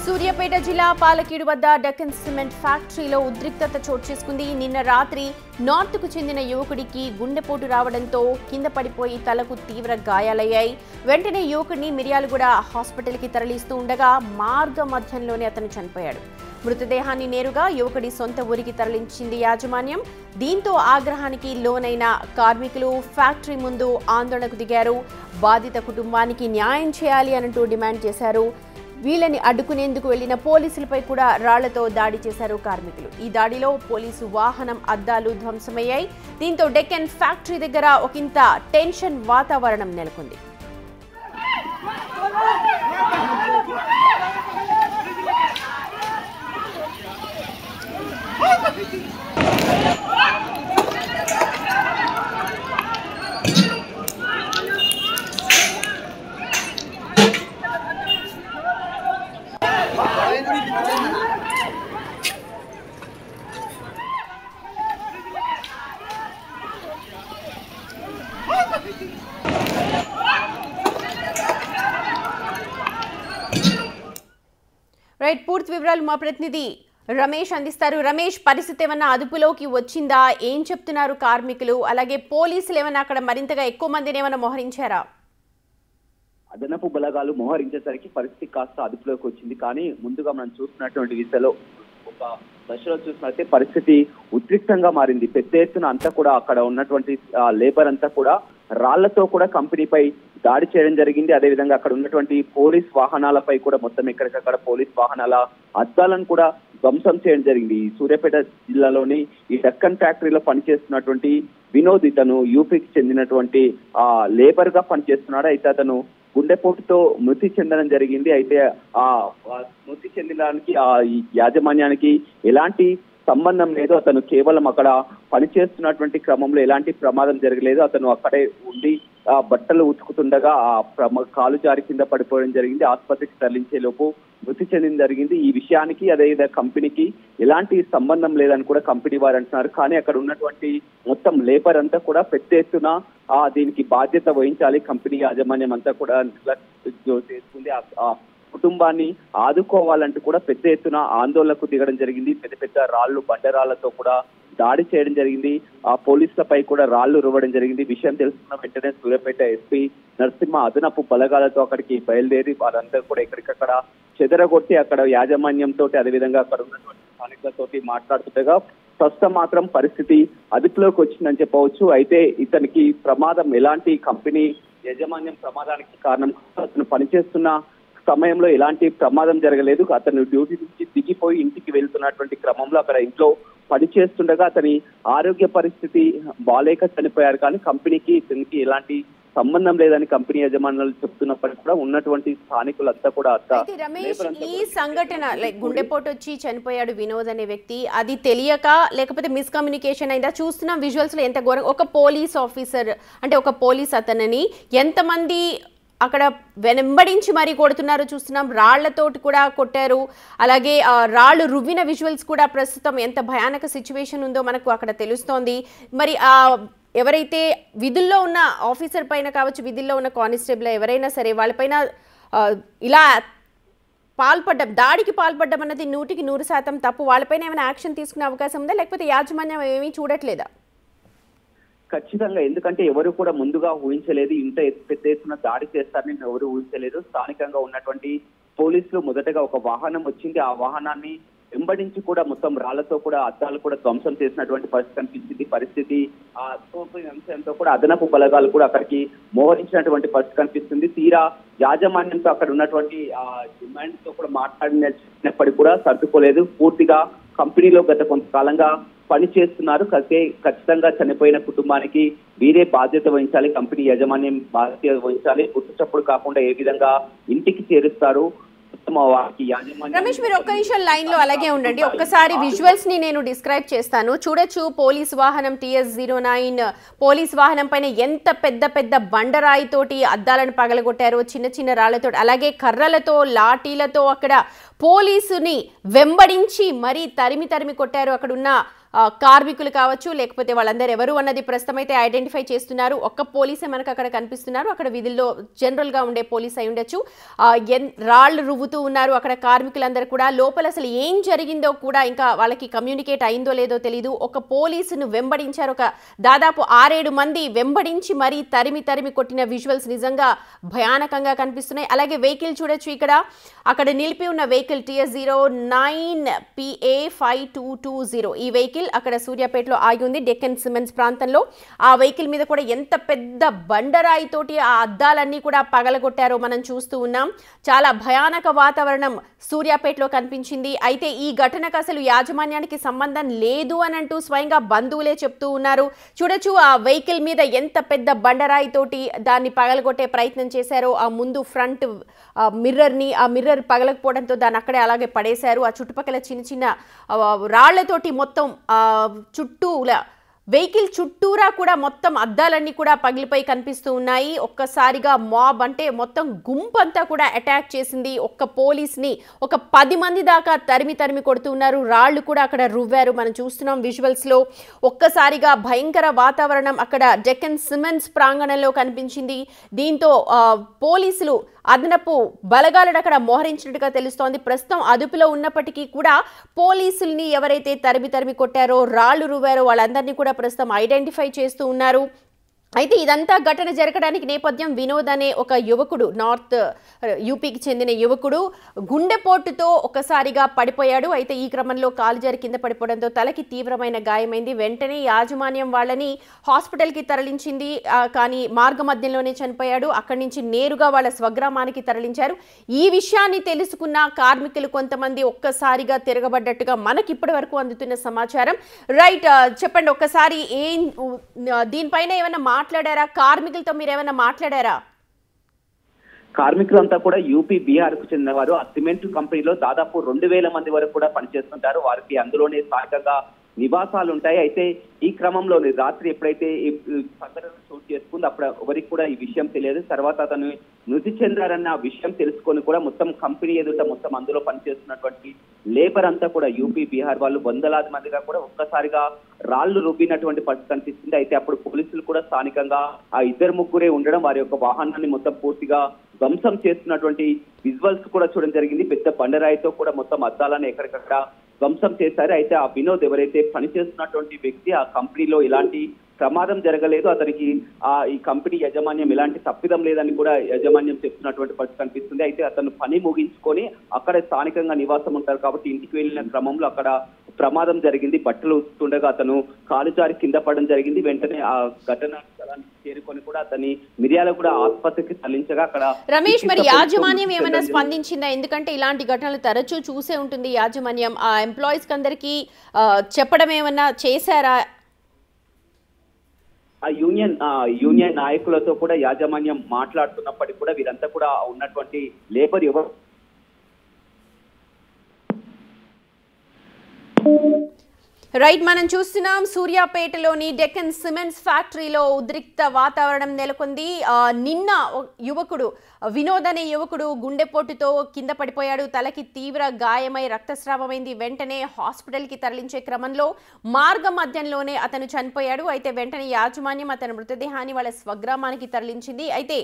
సూర్యాపేట జిల్లా పాలకీడు వద్ద డెక్కన్ సిమెంట్ ఫ్యాక్టరీలో ఉద్రిక్తత చోటు చేసుకుంది. నిన్న రాత్రి నార్త్కు చెందిన యువకుడికి గుండెపోటు రావడంతో కింద పడిపోయి తలకు తీవ్ర గాయాలయ్యాయి. వెంటనే యువకుడిని మిర్యాలగూడ హాస్పిటల్కి తరలిస్తూ ఉండగా మార్గ మధ్యంలోనే అతను చనిపోయాడు. మృతదేహాన్ని నేరుగా యువకుడి సొంత ఊరికి తరలించింది యాజమాన్యం. దీంతో ఆగ్రహానికి లోనైన కార్మికులు ఫ్యాక్టరీ ముందు ఆందోళనకు దిగారు. బాధిత కుటుంబానికి న్యాయం చేయాలి అంటూ డిమాండ్ చేశారు. వీళ్ళని అడ్డుకునేందుకు వెళ్లిన పోలీసులపై కూడా రాళ్లతో దాడి చేశారు కార్మికులు. ఈ దాడిలో పోలీసు వాహనం అద్దాలు ధ్వంసమయ్యాయి. దీంతో డెక్కన్ ఫ్యాక్టరీ దగ్గర ఒకంత టెన్షన్ వాతావరణం నెలకొంది. రైట్, పూర్తి వివరాలు మా ప్రతినిధి రమేష్ అందిస్తారు. రమేష్, పరిస్థితి ఏమన్నా అదుపులోకి వచ్చిందా? ఏం చెప్తున్నారు కార్మికులు? అలాగే పోలీసులు ఏమన్నా అక్కడ మరింతగా ఎక్కువ మందిని ఏమైనా మోహరించారా? అదనపు బలగాలు మోహరించేసరికి పరిస్థితి కాస్త అదుపులోకి వచ్చింది. కానీ ముందుగా మనం చూస్తున్నటువంటి దిశలో ఒక దశలో చూసినట్లయితే పరిస్థితి ఉద్రిక్తంగా మారింది. పెద్ద ఎత్తున అంతా కూడా అక్కడ ఉన్నటువంటి లేబర్ అంతా కూడా రాళ్లతో కూడా కంపెనీపై దాడి చేయడం జరిగింది. అదేవిధంగా అక్కడ ఉన్నటువంటి పోలీస్ వాహనాలపై కూడా మొత్తం ఎక్కడికక్కడ పోలీస్ వాహనాల అద్దాలను కూడా ధ్వంసం చేయడం జరిగింది. ఈ సూర్యాపేట జిల్లాలోని ఈ డెక్కన్ ఫ్యాక్టరీలో పనిచేస్తున్నటువంటి వినోద్, ఇతను యూపీకి చెందినటువంటి లేబర్ గా పనిచేస్తున్నాడు. అయితే అతను గుండెపోటుతో మృతి చెందడం జరిగింది. అయితే ఆ మృతి చెందడానికి ఆ యాజమాన్యానికి ఎలాంటి సంబంధం లేదు. అతను కేవలం అక్కడ పనిచేస్తున్నటువంటి క్రమంలో ఎలాంటి ప్రమాదం జరగలేదు. అతను అక్కడే ఉండి బట్టలు ఉతుకుతుండగా కాలు జారి కింద పడిపోవడం జరిగింది. ఆసుపత్రికి తరలించే లోపు మృతి చెందిన జరిగింది. ఈ విషయానికి అదేవిధంగా కంపెనీకి ఎలాంటి సంబంధం లేదని కూడా కంపెనీ వారు అంటున్నారు. కానీ అక్కడ ఉన్నటువంటి మొత్తం లేబర్ అంతా కూడా పెద్ద ఎత్తున దీనికి బాధ్యత వహించాలి. కంపెనీ యాజమాన్యం అంతా కూడా చేసుకుంది. ఆ కుటుంబాన్ని ఆదుకోవాలంటూ కూడా పెద్ద ఎత్తున ఆందోళనకు దిగడం జరిగింది. పెద్ద పెద్ద రాళ్లు, బండరాళ్లతో కూడా దాడి చేయడం జరిగింది. ఆ పోలీసులపై కూడా రాళ్లు రువ్వడం జరిగింది. విషయం తెలుసుకున్న వెంటనే సూర్యాపేట ఎస్పీ నరసింహ అదనపు బలగాలతో అక్కడికి బయలుదేరి వారందరూ కూడా ఎక్కడికక్కడ చెదరగొట్టి అక్కడ యాజమాన్యంతో అదేవిధంగా అక్కడ ఉన్నటువంటి స్థానికులతోటి మాట్లాడుతుండగా ప్రస్తుతం మాత్రం పరిస్థితి అదుపులోకి వచ్చిందని చెప్పవచ్చు. అయితే ఇతనికి ప్రమాదం ఎలాంటి కంపెనీ యాజమాన్యం ప్రమాదానికి కారణం అతను పనిచేస్తున్న సమయంలో ఎలాంటి ప్రమాదం జరగలేదు. అతను డ్యూటీ నుంచి దిగిపోయి ఇంటికి వెళ్తున్నటువంటి క్రమంలో అక్కడ ఇంట్లో పనిచేస్తుండగా అతని ఆరోగ్య పరిస్థితి బాలేక చనిపోయారు. కానీ కంపెనీకి ఇతనికి ఎలాంటి సంబంధం లేదని కంపెనీ యజమానులు చెప్తున్నప్పటికీ కూడా ఉన్నటువంటి స్థానికులంతా కూడా రమేష్, ఈ సంఘటన గుండెపోటు వచ్చి చనిపోయాడు వినోద్ అనే వ్యక్తి, అది తెలియక లేకపోతే మిస్కమ్యూనికేషన్ అయిందా? చూస్తున్నాం విజువల్స్ లో ఎంత ఘోరం. ఒక పోలీస్ ఆఫీసర్ అంటే ఒక పోలీస్ అతనని ఎంతమంది అక్కడ వెంబడించి మరీ కొడుతున్నారు చూస్తున్నాం. రాళ్లతోటి కూడా కొట్టారు. అలాగే రాళ్లు రువ్విన విజువల్స్ కూడా ప్రస్తుతం ఎంత భయానక సిచ్యువేషన్ ఉందో మనకు అక్కడ తెలుస్తోంది. మరి ఎవరైతే విధుల్లో ఉన్న ఆఫీసర్ పైన కావచ్చు, విధుల్లో ఉన్న కానిస్టేబుల్ ఎవరైనా సరే వాళ్ళపైన ఇలా దాడికి పాల్పడ్డం అన్నది 100% తప్పు. వాళ్ళపైన ఏమైనా యాక్షన్ తీసుకునే అవకాశం ఉందా, లేకపోతే యాజమాన్యం ఏమీ చూడట్లేదా? ఖచ్చితంగా, ఎందుకంటే ఎవరు కూడా ముందుగా ఊహించలేదు. ఇంత పెద్ద ఎత్తున దాడి చేస్తారని ఎవరు ఊహించలేదు. స్థానికంగా ఉన్నటువంటి పోలీసులు మొదటగా ఒక వాహనం వచ్చింది. ఆ వాహనాన్ని వెంబడించి కూడా మొత్తం రాళ్లతో కూడా అద్దాలు కూడా ధ్వంసం చేసినటువంటి పరిస్థితి కనిపించింది. పరిస్థితి అంశంతో కూడా అదనపు బలగాలు కూడా అక్కడికి మోహరించినటువంటి పరిస్థితి కనిపిస్తుంది. తీరా యాజమాన్యంతో అక్కడ ఉన్నటువంటి డిమాండ్ తో కూడా మాట్లాడినప్పటికీ కూడా సర్దుకోలేదు. పూర్తిగా కంపెనీలో గత కొంతకాలంగా పనిచేస్తున్నారు. ఖచ్చితంగా చనిపోయిన కుటుంబానికి వీరే బాధ్యత వహించాలి, కంపెనీ యాజమాన్యం బాధ్యత వహించాలి. గుర్తుచప్పుడు కాకుండా ఏ విధంగా ఇంటికి చేరుస్తారు. రమేష్, మీరు ఒక్క నిమిషం లైన్ లో అలాగే ఉండండి. ఒక్కసారి విజువల్స్ ని నేను డిస్క్రైబ్ చేస్తాను. చూడొచ్చు, పోలీస్ వాహనం TS09 పోలీస్ వాహనం పైన ఎంత పెద్ద పెద్ద బండరాయితోటి అద్దాలను పగలగొట్టారో, చిన్న చిన్న రాళ్లతో, అలాగే కర్రలతో, లాఠీలతో అక్కడ పోలీసుని వెంబడించి మరీ తరిమి కొట్టారు. అక్కడ ఉన్న కార్మికులు కావచ్చు, లేకపోతే వాళ్ళందరూ ఎవరు అన్నది ప్రస్తుతం అయితే ఐడెంటిఫై చేస్తున్నారు. ఒక్క పోలీసే మనకు అక్కడ కనిపిస్తున్నారు. అక్కడ విధుల్లో జనరల్గా ఉండే పోలీస్ అయి ఉండొచ్చు. రాళ్లు రువ్వుతూ ఉన్నారు అక్కడ కార్మికులందరూ కూడా. లోపల అసలు ఏం జరిగిందో కూడా ఇంకా వాళ్ళకి కమ్యూనికేట్ అయిందో లేదో తెలియదు. ఒక పోలీసును వెంబడించారు. ఒక దాదాపు 6-7 మంది వెంబడించి మరీ తరిమి కొట్టిన విజువల్స్ నిజంగా భయానకంగా కనిపిస్తున్నాయి. అలాగే వెహికల్ చూడొచ్చు ఇక్కడ. అక్కడ నిలిపి ఉన్న వెహికల్ TS09PA5220 ఈ వెహికల్ అక్కడ సూర్యాపేటలో ఆగి ఉంది డెక్కన్ సిమెంట్స్ ప్రాంతంలో. ఆ వెహికల్ మీద కూడా ఎంత పెద్ద బండరాయితోటి ఆ అద్దాలన్నీ కూడా పగలగొట్టారో మనం చూస్తూ ఉన్నాం. చాలా భయానక వాతావరణం సూర్యాపేటలో కనిపించింది. అయితే ఈ ఘటనకు అసలు యాజమాన్యానికి సంబంధం లేదు అని అంటూ స్వయంగా బంధువులే చెప్తూ ఉన్నారు. చూడొచ్చు ఆ వెహికల్ మీద ఎంత పెద్ద బండరాయితోటి దాన్ని పగలగొట్టే ప్రయత్నం చేశారో. ఆ ముందు ఫ్రంట్ మిర్రర్ పగలకపోవడంతో దాన్ని అక్కడే అలాగే పడేశారు. ఆ చుట్టుపక్కల చిన్న రాళ్లతోటి మొత్తం వెహికల్ చుట్టూరా కూడా మొత్తం అద్దాలన్నీ కూడా పగిలిపోయి కనిపిస్తూ ఉన్నాయి. ఒక్కసారిగా మాబ్ అంటే మొత్తం గుంపంతా కూడా అటాక్ చేసింది. ఒక్క పోలీస్ని ఒక 10 మంది దాకా తరిమి కొడుతూ ఉన్నారు. రాళ్లు కూడా అక్కడ రువ్వారు. మనం చూస్తున్నాం విజువల్స్లో. ఒక్కసారిగా భయంకర వాతావరణం అక్కడ డెక్కన్ సిమెంట్స్ ప్రాంగణంలో కనిపించింది. దీంతో పోలీసులు అదనపు బలగాలను అక్కడ మోహరించినట్టుగా తెలుస్తోంది. ప్రస్తుతం అదుపులో ఉన్నప్పటికీ కూడా పోలీసుల్ని ఎవరైతే తరిమి కొట్టారో, రాళ్లు రువ్వారో వాళ్ళందరినీ కూడా ప్రస్తుతం ఐడెంటిఫై చేస్తూ ఉన్నారు. అయితే ఇదంతా ఘటన జరగడానికి నేపథ్యం వినోద్ అనే ఒక యువకుడు, నార్త్ యూపీకి చెందిన యువకుడు గుండెపోటుతో ఒకసారిగా పడిపోయాడు. అయితే ఈ క్రమంలో కాలు జారి కింద పడిపోవడంతో తలకి తీవ్రమైన గాయమైంది. వెంటనే యాజమాన్యం వాళ్ళని హాస్పిటల్కి తరలించింది. కానీ మార్గ మధ్యంలోనే చనిపోయాడు. అక్కడి నుంచి నేరుగా వాళ్ళ స్వగ్రామానికి తరలించారు. ఈ విషయాన్ని తెలుసుకున్న కార్మికులు కొంతమంది ఒక్కసారిగా తిరగబడ్డట్టుగా మనకి ఇప్పటి వరకు అందుతున్న సమాచారం. రైట్, చెప్పండి ఒక్కసారి దీనిపైన ఏమైనా మాట్లాడారా? కార్మికులతో మీరు ఏమైనా మాట్లాడారా? కార్మికులంతా కూడా యూపీ, బీహార్ కు చెందిన వారు. ఆ సిమెంట్ కంపెనీలో దాదాపు 2000 మంది వరకు కూడా పనిచేస్తుంటారు. వారికి అందులోనే స్థానికంగా నివాసాలు ఉంటాయి. అయితే ఈ క్రమంలోనే రాత్రి ఎప్పుడైతే ఈ సంఘటన చోటు చేసుకుంది అప్పుడు ఎవరికి కూడా ఈ విషయం తెలియదు. తర్వాత అతను మృతి చెందారన్న విషయం తెలుసుకొని కూడా మొత్తం కంపెనీ ఎదుట మొత్తం అందులో పనిచేస్తున్నటువంటి లేబర్ అంతా కూడా యూపీ, బీహార్ వాళ్ళు వందలాది మందిగా కూడా ఒక్కసారిగా రాళ్లు రుబ్బినటువంటి పరిస్థితి కనిపిస్తుంది. అయితే అప్పుడు పోలీసులు కూడా స్థానికంగా ఆ 2-3 ఉండడం, వారి యొక్క వాహనాన్ని మొత్తం పూర్తిగా ధ్వంసం చేస్తున్నటువంటి విజువల్స్ కూడా చూడడం జరిగింది. పెద్ద బండరాయితో కూడా మొత్తం అద్దాలను ఎక్కడికక్కడ ధ్వంసం చేశారు. అయితే ఆ వినోద్ ఎవరైతే పనిచేస్తున్నటువంటి వ్యక్తి, ఆ కంపెనీలో ఎలాంటి ప్రమాదం జరగలేదు, అతనికి ఈ కంపెనీ యాజమాన్యం ఎలాంటి తప్పిదం లేదని కూడా యాజమాన్యం చెప్తున్నటువంటి పరిస్థితి కనిపిస్తుంది. అయితే అతను పని ముగించుకొని అక్కడ స్థానికంగా నివాసం ఉంటారు కాబట్టి ఇంటికి వెళ్ళిన క్రమంలో అక్కడ ప్రమాదం జరిగింది. బట్టలు ఉతుకుతుండగా అతను కాలు జారి కింద పడడం జరిగింది. వెంటనే ఆ ఘటన స్థలానికి చేరుకొని కూడా అతన్ని మిర్యాలగూడ ఆసుపత్రికి తరలించగా అక్కడ రమేష్, మరి యాజమాన్యం ఏమైనా స్పందించిందా? ఎందుకంటే ఇలాంటి ఘటనలు తరచూ చూసే ఉంటుంది యాజమాన్యం. ఆ ఎంప్లాయీస్ అందరికీ చెప్పడం ఏమన్నా చేశారా? ఆ యూనియన్ నాయకులతో కూడా యాజమాన్యం మాట్లాడుతున్నప్పటికీ కూడా వీరంతా కూడా ఉన్నటువంటి లేబర్ ఎవరు రైట్, మనం చూస్తున్నాం సూర్యాపేటలోని డెక్కన్ సిమెంట్స్ ఫ్యాక్టరీలో ఉద్రిక్త వాతావరణం నెలకొంది. నిన్న యువకుడు వినోద్ అనే యువకుడు గుండెపోటుతో కింద పడిపోయాడు. తలకి తీవ్ర గాయమై రక్తస్రావమైంది. వెంటనే హాస్పిటల్కి తరలించే క్రమంలో మార్గ మధ్యంలోనే అతను చనిపోయాడు. అయితే వెంటనే యాజమాన్యం అతని మృతదేహాన్ని వాళ్ళ స్వగ్రామానికి తరలించింది. అయితే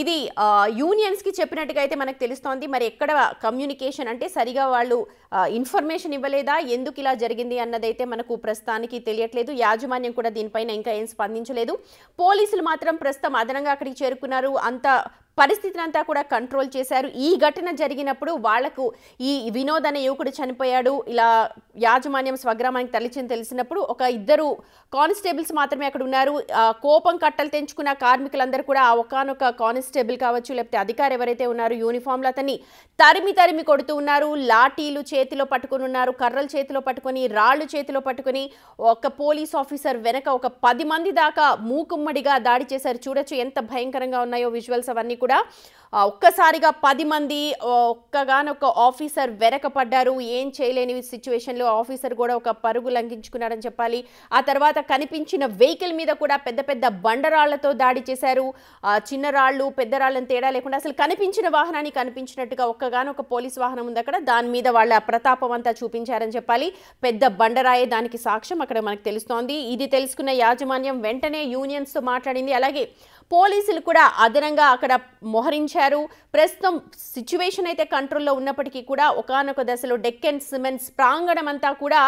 ఇది యూనియన్స్కి చెప్పినట్టుగా అయితే మనకు తెలుస్తోంది. మరి ఎక్కడ కమ్యూనికేషన్ అంటే సరిగా వాళ్ళు ఇన్ఫర్మేషన్ ఇవ్వలేదా, ఎందుకు ఇలా జరిగింది అన్నదైతే మనకు ప్రస్తుతానికి తెలియట్లేదు. యాజమాన్యం కూడా దీనిపైన ఇంకా ఏం స్పందించలేదు. పోలీసులు మాత్రం ప్రస్తుతం అదనంగా అక్కడికి చేరుకున్నారు. అంత పరిస్థితిని అంతా కూడా కంట్రోల్ చేశారు. ఈ ఘటన జరిగినప్పుడు వాళ్లకు ఈ వినోద్ అనే యువకుడు చనిపోయాడు, ఇలా యాజమాన్యం స్వగ్రామానికి తరలించింది తెలిసినప్పుడు ఒక 2 కానిస్టేబుల్స్ మాత్రమే అక్కడ ఉన్నారు. కోపం కట్టలు తెంచుకున్న కార్మికులందరూ కూడా ఆ ఒకానొక కానిస్టేబుల్ కావచ్చు, లేకపోతే అధికారి ఎవరైతే ఉన్నారు యూనిఫామ్లో అతన్ని తరిమి కొడుతూ ఉన్నారు. లాఠీలు చేతిలో పట్టుకుని ఉన్నారు, కర్రలు చేతిలో పట్టుకొని, రాళ్లు చేతిలో పట్టుకొని ఒక పోలీస్ ఆఫీసర్ వెనక ఒక 10 మంది దాకా మూకుమ్మడిగా దాడి చేశారు. చూడొచ్చు ఎంత భయంకరంగా ఉన్నాయో విజువల్స్ అవన్నీ కూడా. కూడా ఒక్కసారిగా 10 మంది ఒక్కగానొక్క ఆఫీసర్ వెనకపడ్డారు. ఏం చేయలేని సిచ్యువేషన్లో ఆఫీసర్ కూడా ఒక పరుగు లంఘించుకున్నారని చెప్పాలి. ఆ తర్వాత కనిపించిన వెహికల్ మీద కూడా పెద్ద పెద్ద బండరాళ్లతో దాడి చేశారు. చిన్న రాళ్ళు పెద్ద రాళ్ళని తేడా లేకుండా అసలు కనిపించిన వాహనాన్ని కనిపించినట్టుగా ఒక్కగానొక పోలీస్ వాహనం ఉంది అక్కడ, దాని మీద వాళ్ళ ప్రతాపం అంతా చూపించారని చెప్పాలి. పెద్ద బండరాయే దానికి సాక్ష్యం అక్కడ మనకు తెలుస్తోంది. ఇది తెలుసుకున్న యాజమాన్యం వెంటనే యూనియన్స్తో మాట్లాడింది. అలాగే పోలీసులు కూడా అదనంగా అక్కడ మోహరించారు. ప్రస్తుతం సిచ్యువేషన్ అయితే కంట్రోల్లో ఉన్నప్పటికీ కూడా ఒకానొక దశలో డెక్కన్ సిమెంట్స్ ప్రాంగణం అంతా కూడా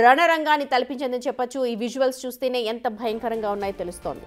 రణరంగాన్ని తలపించిందని చెప్పొచ్చు. ఈ విజువల్స్ చూస్తేనే ఎంత భయంకరంగా ఉన్నాయో తెలుస్తోంది.